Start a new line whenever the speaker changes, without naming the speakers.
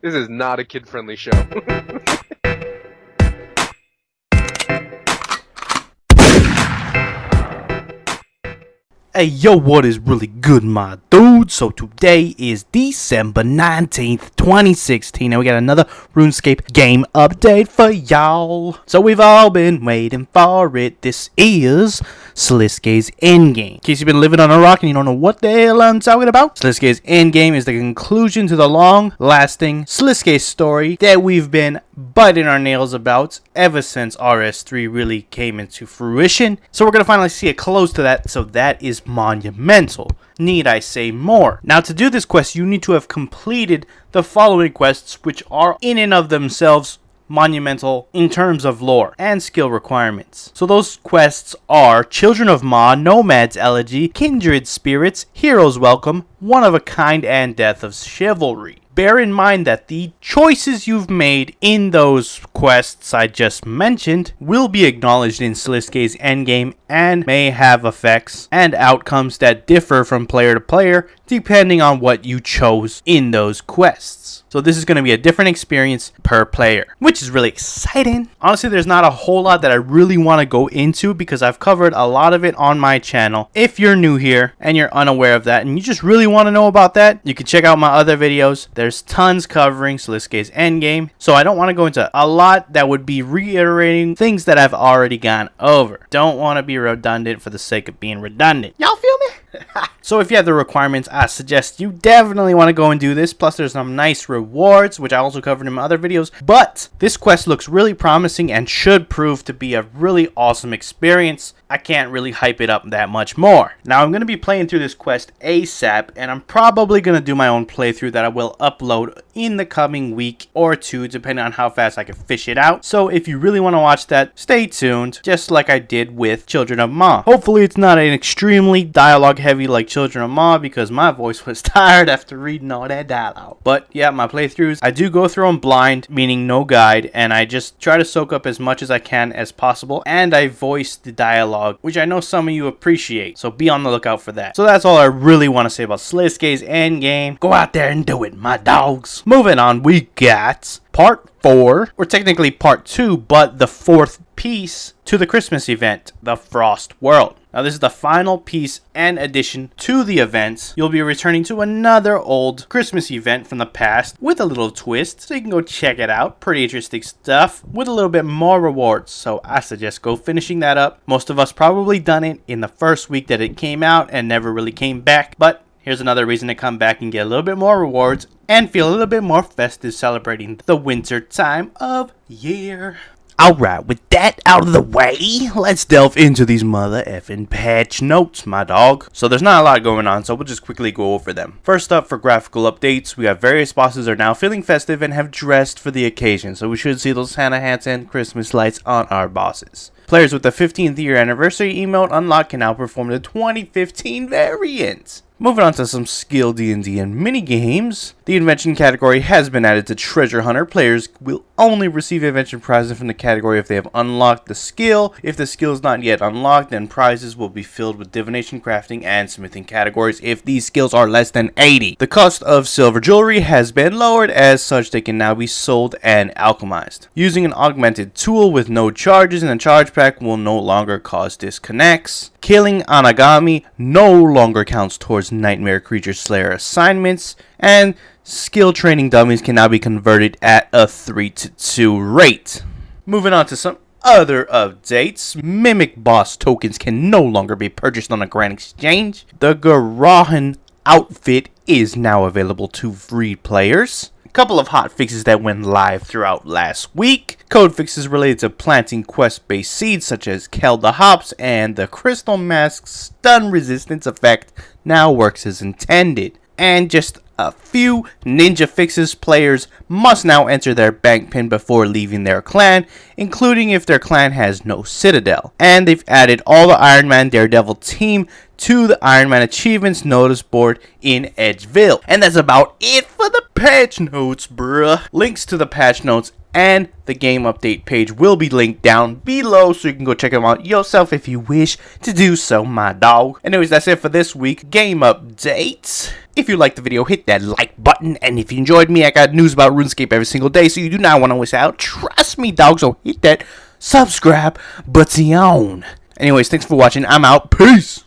This is not a kid-friendly show.
Hey yo, what is really good, my dude? So today is December 19th, 2016, and we got another RuneScape game update for y'all. So we've all been waiting for it. This is Sliske's Endgame. In case you've been living on a rock and you don't know what the hell I'm talking about, Sliske's Endgame is the conclusion to the long-lasting Sliske story that we've been biting our nails about ever since RS3 really came into fruition. So we're going to finally see a close to that, so that is monumental. Need I say more? Now, to do this quest, you need to have completed the following quests, which are in and of themselves monumental in terms of lore and skill requirements. So those quests are Children of Ma, Nomad's Elegy, Kindred Spirits, Hero's Welcome, One of a Kind, and Death of Chivalry. Bear in mind that the choices you've made in those quests I just mentioned will be acknowledged in Sliske's endgame and may have effects and outcomes that differ from player to player depending on what you chose in those quests. So this is going to be a different experience per player, which is really exciting. Honestly, there's not a whole lot that I really want to go into because I've covered a lot of it on my channel. If you're new here and you're unaware of that and you just really want to know about that, you can check out my other videos. There's tons covering Sliske's endgame, so I don't want to go into a lot that would be reiterating things that I've already gone over. Don't want to be redundant for the sake of being redundant. Y'all feel me? So if you have the requirements, I suggest you definitely want to go and do this. Plus there's some nice rewards, which I also covered in my other videos. But this quest looks really promising and should prove to be a really awesome experience. I can't really hype it up that much more. Now I'm going to be playing through this quest ASAP, and I'm probably going to do my own playthrough that I will upload in the coming week or two, depending on how fast I can fish it out. So if you really want to watch that, stay tuned, just like I did with Children of Ma. Hopefully it's not an extremely dialogue heavy like Children of Ma, because my voice was tired after reading all that dialogue. But yeah, my playthroughs, I do go through them blind, meaning no guide, and I just try to soak up as much as I can as possible, and I voice the dialogue, which I know some of you appreciate, so be on the lookout for that. So that's all I really want to say about Sliske's endgame. Go out there and do it, my dogs. Moving on, we got part 4, or technically part 2, but the 4th piece to the Christmas event, the Frostworld. Now this is the final piece and addition to the event. You'll be returning to another old Christmas event from the past with a little twist, so you can go check it out. Pretty interesting stuff with a little bit more rewards, so I suggest go finishing that up. Most of us probably done it in the first week that it came out and never really came back, but here's another reason to come back and get a little bit more rewards and feel a little bit more festive celebrating the winter time of year. Alright, with that out of the way, let's delve into these mother effing patch notes, my dog. So there's not a lot going on, so we'll just quickly go over them. First up, for graphical updates, we have various bosses are now feeling festive and have dressed for the occasion, so we should see those Santa hats and Christmas lights on our bosses. Players with the 15th year anniversary emote unlock can now perform the 2015 variant. Moving on to some skill D&D and minigames. The invention category has been added to Treasure Hunter. Players will only receive invention prizes from the category if they have unlocked the skill. If the skill is not yet unlocked, then prizes will be filled with divination, crafting, and smithing categories if these skills are less than 80. The cost of silver jewelry has been lowered, as such they can now be sold and alchemized. Using an augmented tool with no charges in the charge pack will no longer cause disconnects. Killing Anagami no longer counts towards Nightmare Creature Slayer assignments, and skill training dummies can now be converted at a 3-to-2 rate. Moving on to some other updates. Mimic boss tokens can no longer be purchased on a Grand Exchange. The Garahan outfit is now available to free players. A couple of hot fixes that went live throughout last week. Code fixes related to planting quest-based seeds such as Kelda hops, and the Crystal Mask's stun resistance effect now works as intended. And just a few ninja fixes. Players must now enter their bank pin before leaving their clan, including if their clan has no citadel. And they've added all the Iron Man Daredevil team to the Iron Man Achievements notice board in Edgeville. And that's about it for the patch notes, bruh. Links to the patch notes and the game update page will be linked down below, so you can go check them out yourself if you wish to do so, my dog. Anyways, that's it for this week. Game updates. If you liked the video, hit that like button. And if you enjoyed me, I got news about RuneScape every single day, so you do not want to miss out. Trust me, dog, so hit that subscribe button. Anyways, thanks for watching. I'm out. Peace.